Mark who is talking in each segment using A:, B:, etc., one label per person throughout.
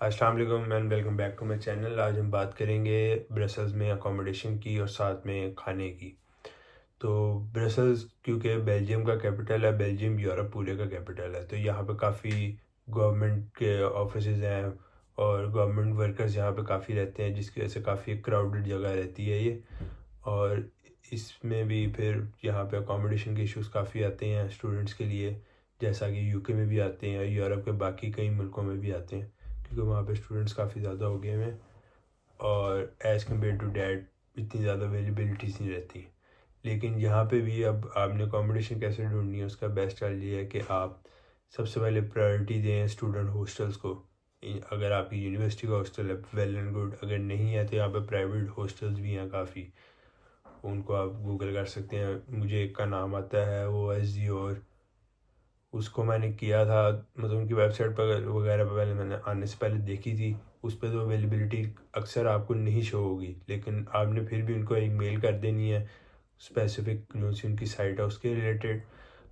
A: अस्सलाम वालेकुम and welcome back to my channel. आज हम बात करेंगे ब्रसल्स में अकोमोडेशन की और साथ में खाने की। तो ब्रसल्स क्योंकि बेल्जियम का कैपिटल है, बेल्जियम यूरोप पूरे का कैपिटल है, तो यहाँ पे काफ़ी गवर्नमेंट के ऑफिसेज हैं और गवर्नमेंट वर्कर्स यहाँ पे काफ़ी रहते हैं, जिसकी वजह से काफ़ी क्राउडेड जगह रहती है ये। और इसमें भी फिर यहाँ पे अकोमोडेशन के इश्यूज़ काफ़ी आते हैं स्टूडेंट्स के लिए, जैसा कि यूके में भी आते हैं, यूरोप के बाकी कई मुल्कों में भी आते हैं, क्योंकि वहाँ पे स्टूडेंट्स काफ़ी ज़्यादा हो गए हैं और एज़ कम्पेयर टू डैट इतनी ज़्यादा अवेलेबिलिटीज़ नहीं रहती। लेकिन यहाँ पे भी अब आपने अकोमोडेशन कैसे ढूंढनी है, उसका बेस्ट चाल ये है कि आप सबसे पहले प्रायोरिटी दें स्टूडेंट हॉस्टल्स को। अगर आपकी यूनिवर्सिटी का हॉस्टल है, वेल एंड गुड। अगर नहीं है तो यहाँ पे प्राइवेट हॉस्टल्स भी हैं काफ़ी, उनको आप गूगल कर सकते हैं। मुझे एक का नाम आता है वो और उसको मैंने किया था, मतलब उनकी वेबसाइट पर वगैरह पर पहले मैंने आने से पहले देखी थी। उस पर तो अवेलेबिलिटी अक्सर आपको नहीं शो होगी, लेकिन आपने फिर भी उनको एक मेल कर देनी है स्पेसिफिक जो सी उनकी साइट है उसके रिलेटेड।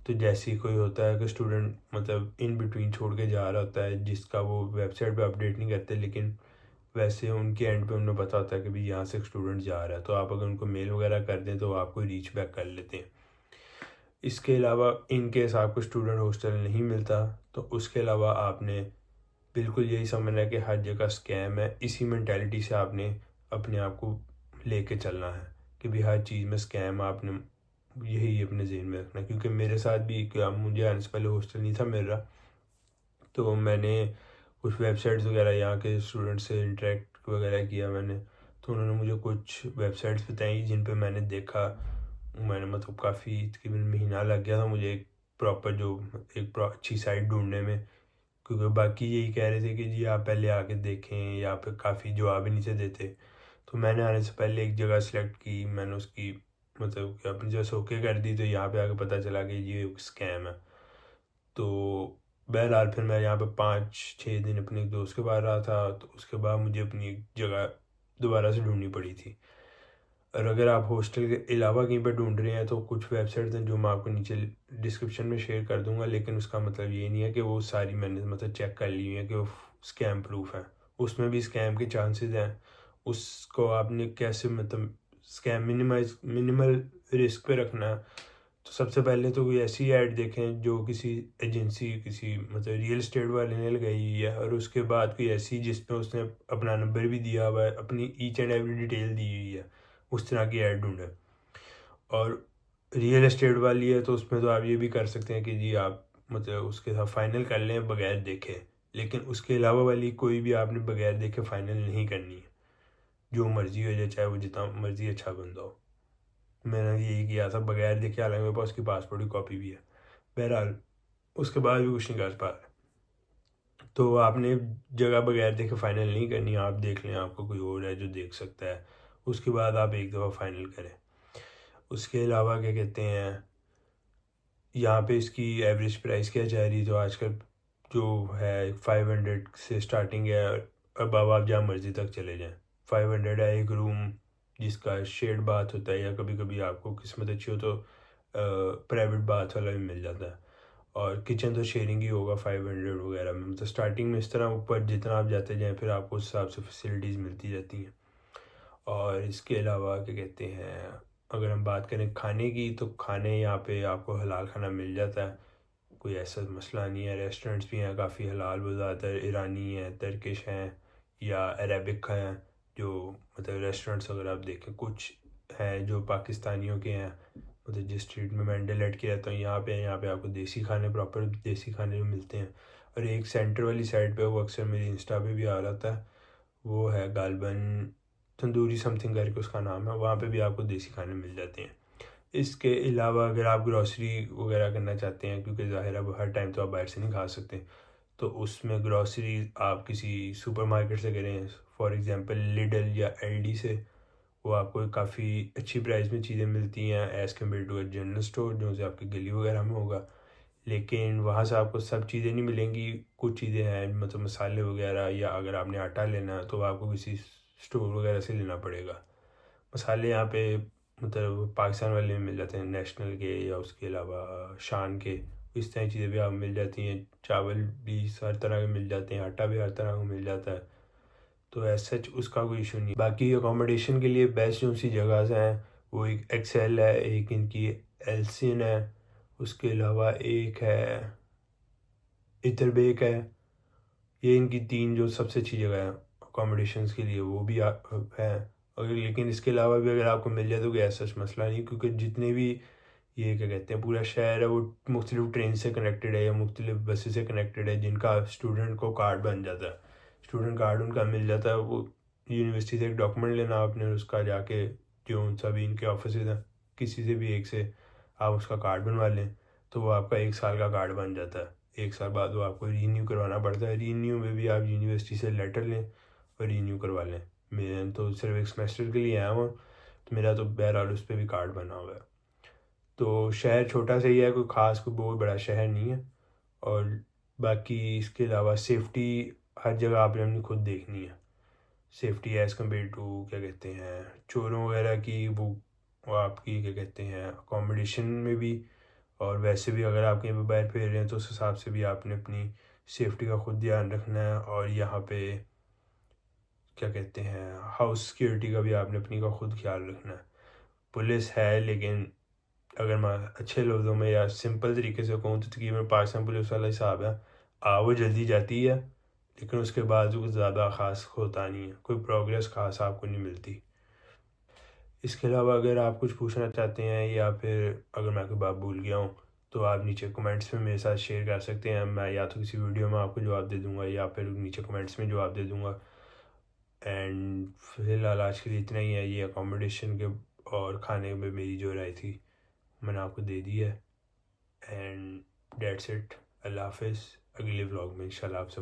A: तो जैसे ही कोई होता है कि स्टूडेंट मतलब इन बिटवीन छोड़ के जा रहा होता है, जिसका वो वेबसाइट पे अपडेट नहीं करते, लेकिन वैसे उनके एंड पे उन्हें पता होता है कि भाई यहाँ से एक स्टूडेंट जा रहा है, तो आप अगर उनको मेल वगैरह कर दें तो वो आपको रीच बैक कर लेते हैं। इसके अलावा इन केस आपको स्टूडेंट हॉस्टल नहीं मिलता, तो उसके अलावा आपने बिल्कुल यही समझना है कि हर जगह स्कैम है। इसी मैंटेलिटी से आपने अपने आप को लेके चलना है कि भी हर चीज़ में स्कैम। आपने यही अपने जहन में रखना, क्योंकि मेरे साथ भी क्या, मुझे आने से पहले हॉस्टल नहीं था मिल रहा, तो मैंने कुछ वेबसाइट्स वगैरह यहाँ के स्टूडेंट से इंटरेक्ट वगैरह किया मैंने। तो उन्होंने मुझे कुछ वेबसाइट्स बताई जिन पे मैंने देखा। मैंने मतलब काफ़ी तकरीबन महीना लग गया था मुझे एक प्रॉपर जो अच्छी साइट ढूंढने में, क्योंकि बाकी यही कह रहे थे कि जी आप पहले आके देखें, यहाँ पे काफ़ी जवाब ही नहीं से देते। तो मैंने आने से पहले एक जगह सेलेक्ट की, मैंने उसकी मतलब कि अपनी जगह ओके कर दी, तो यहाँ पे आके पता चला कि ये स्कैम है। तो बहरहाल फिर मैं यहाँ पे 5-6 दिन अपने एक दोस्त के पास रहा था, तो उसके बाद मुझे अपनी एक जगह दोबारा से ढूंढनी पड़ी थी। और अगर आप हॉस्टल के अलावा कहीं पर ढूंढ रहे हैं तो कुछ वेबसाइट्स हैं जो मैं आपको नीचे डिस्क्रिप्शन में शेयर कर दूंगा, लेकिन उसका मतलब ये नहीं है कि वो सारी मैंने मतलब चेक कर ली हैं कि वो स्कैम प्रूफ है। उसमें भी स्कैम के चांसेस हैं। उसको आपने कैसे मतलब स्कैम मिनिमल रिस्क पे रखना है, तो सबसे पहले तो कोई ऐसी ऐड देखें जो किसी एजेंसी, किसी मतलब रियल एस्टेट वाले ने लगाई हुई है, और उसके बाद कोई ऐसी जिसमें उसने अपना नंबर भी दिया हुआ है, अपनी ईच एंड एवरी डिटेल दी हुई है, उस तरह की ऐड ढूंढें। और रियल एस्टेट वाली है तो उसमें तो आप ये भी कर सकते हैं कि जी आप मतलब उसके साथ फाइनल कर लें बगैर देखे। लेकिन उसके अलावा वाली कोई भी आपने बगैर देखे फाइनल नहीं करनी है, जो मर्जी हो जाए, चाहे वो जितना मर्जी अच्छा बंदा हो। मैंने यही किया था बगैर देखे, हालांकि मेरे पास उसकी पासपोर्ट की कॉपी भी है। बहरहाल उसके बाद भी कुछ नहीं कर पा रहा। तो आपने जगह बगैर देखे फाइनल नहीं करनी, आप देख लें आपको कोई और है जो देख सकता है, उसके बाद आप एक दफ़ा फाइनल करें। उसके अलावा क्या कहते हैं, यहाँ पे इसकी एवरेज प्राइस क्या जा रही है, तो आजकल जो है 500 से स्टार्टिंग है। अब आप जहाँ मर्ज़ी तक चले जाएं, 500 है एक रूम जिसका शेड बाथ होता है, या कभी कभी आपको किस्मत अच्छी हो तो प्राइवेट बाथ वाला भी मिल जाता है। और किचन तो शेयरिंग ही होगा 500 वगैरह में, मतलब स्टार्टिंग में इस तरह, ऊपर जितना आप जाते जाएँ फिर आपको उस हिसाब से फैसिलिटीज़ मिलती जाती हैं। और इसके अलावा क्या कहते हैं, अगर हम बात करें खाने की, तो खाने यहाँ पे आपको हलाल खाना मिल जाता है, कोई ऐसा मसला नहीं है। रेस्टोरेंट्स भी हैं काफ़ी हलाल, वो ज़्यादातर ईरानी हैं, तुर्किश हैं या अरेबिक हैं। जो मतलब रेस्टोरेंट्स अगर आप देखें, कुछ हैं जो पाकिस्तानियों के हैं, मतलब जिस स्ट्रीट में मैं इंडलेट की रहता हूँ यहाँ पे आपको देसी खाने, प्रॉपर देसी खाने भी मिलते हैं। और एक सेंटर वाली साइड पे, वो अक्सर मेरी इंस्टा पे भी आ रहा था, वो है गालबन तंदूरी समथिंग करके उसका नाम है, वहाँ पे भी आपको देसी खाने मिल जाते हैं। इसके अलावा अगर आप ग्रॉसरी वगैरह करना चाहते हैं, क्योंकि ज़ाहिर है हर टाइम तो आप बाहर से नहीं खा सकते, तो उसमें ग्रॉसरी आप किसी सुपरमार्केट से करें, फॉर एग्जांपल लिडल या एलडी से। वो आपको काफ़ी अच्छी प्राइस में चीज़ें मिलती हैं as compare to a general store जो से आपकी गली वगैरह में होगा। लेकिन वहाँ से आपको सब चीज़ें नहीं मिलेंगी, कुछ चीज़ें हैं मतलब मसाले वगैरह, या अगर आपने आटा लेना है तो आपको किसी स्टोर वगैरह से लेना पड़ेगा। मसाले यहाँ पे मतलब पाकिस्तान वाले में मिल जाते हैं, नेशनल के या उसके अलावा शान के, इस तरह चीज़ें भी आप मिल जाती हैं। चावल भी हर तरह के मिल जाते हैं, आटा भी हर तरह का मिल जाता है, तो एज सच उसका कोई इशू नहीं। बाकी अकोमोडेशन के लिए बेस्ट जो सी जगह हैं वो एक एक्सेल है, एक इनकी एल्सिन है, उसके अलावा एक है इतरबेक है। ये इनकी तीन जो सबसे अच्छी जगह है अकोमोडेशंस के लिए, वो भी है। और लेकिन इसके अलावा भी अगर आपको मिल जाए तो कोई ऐसा मसला नहीं, क्योंकि जितने भी ये क्या कहते हैं पूरा शहर है वो मुख्तलिफ ट्रेन से कनेक्टेड है या मुख्तलिफ बसेस से कनेक्टेड है, जिनका स्टूडेंट को कार्ड बन जाता है। स्टूडेंट कार्ड उनका मिल जाता है, वो यूनिवर्सिटी से एक डॉक्यूमेंट लेना आपने, उसका जाके जो उन सभी इनके ऑफिस हैं किसी से भी एक से आप उसका कार्ड बनवा लें, तो वो आपका 1 साल का कार्ड बन जाता है। 1 साल बाद वो आपको रीन्यू करवाना पड़ता है। रीन्यू में भी आप यूनिवर्सिटी से लेटर लें और रीन्यू करवा लें। मैं तो सिर्फ एक सेमेस्टर के लिए आया हूँ, तो मेरा तो बहरहाल उस पर भी कार्ड बना हुआ है। तो शहर छोटा सा ही है, कोई ख़ास कोई बहुत बड़ा शहर नहीं है। और बाकी इसके अलावा सेफ्टी हर जगह आपने अपनी खुद देखनी है। सेफ्टी एज़ कम्पेयर टू क्या कहते हैं चोरों वगैरह की, वो आपकी क्या कहते हैं अकोमोडेशन में भी, और वैसे भी अगर आप कहीं पर बाहर फिर रहे हैं तो उस हिसाब से भी आपने अपनी सेफ्टी का खुद ध्यान रखना है। और यहाँ पे क्या कहते हैं हाउस सिक्योरिटी का भी आपने अपनी का खुद ख्याल रखना है। पुलिस है, लेकिन अगर मैं अच्छे लफ्ज़ों में या सिंपल तरीके से कहूँ तो तकरीबन पाकिस्तान पुलिस वाला हिसाब है, वो जल्दी जाती है लेकिन उसके बाद कुछ ज़्यादा ख़ास होता नहीं है, कोई प्रोग्रेस ख़ास आपको नहीं मिलती। इसके अलावा अगर आप कुछ पूछना चाहते हैं या फिर अगर मैं कोई बात भूल गया हूँ तो आप नीचे कमेंट्स में मेरे साथ शेयर कर सकते हैं। मैं या तो किसी वीडियो में आपको जवाब दे दूँगा या फिर नीचे कमेंट्स में जवाब दे दूँगा। एंड फिलहाल आज के लिए इतना ही है। ये अकोमोडेशन के और खाने में मेरी जो राय थी मैंने आपको दे दी है। And that's it. अल्लाह हाफिज़। अगले व्लॉग में इंशाल्लाह आपसे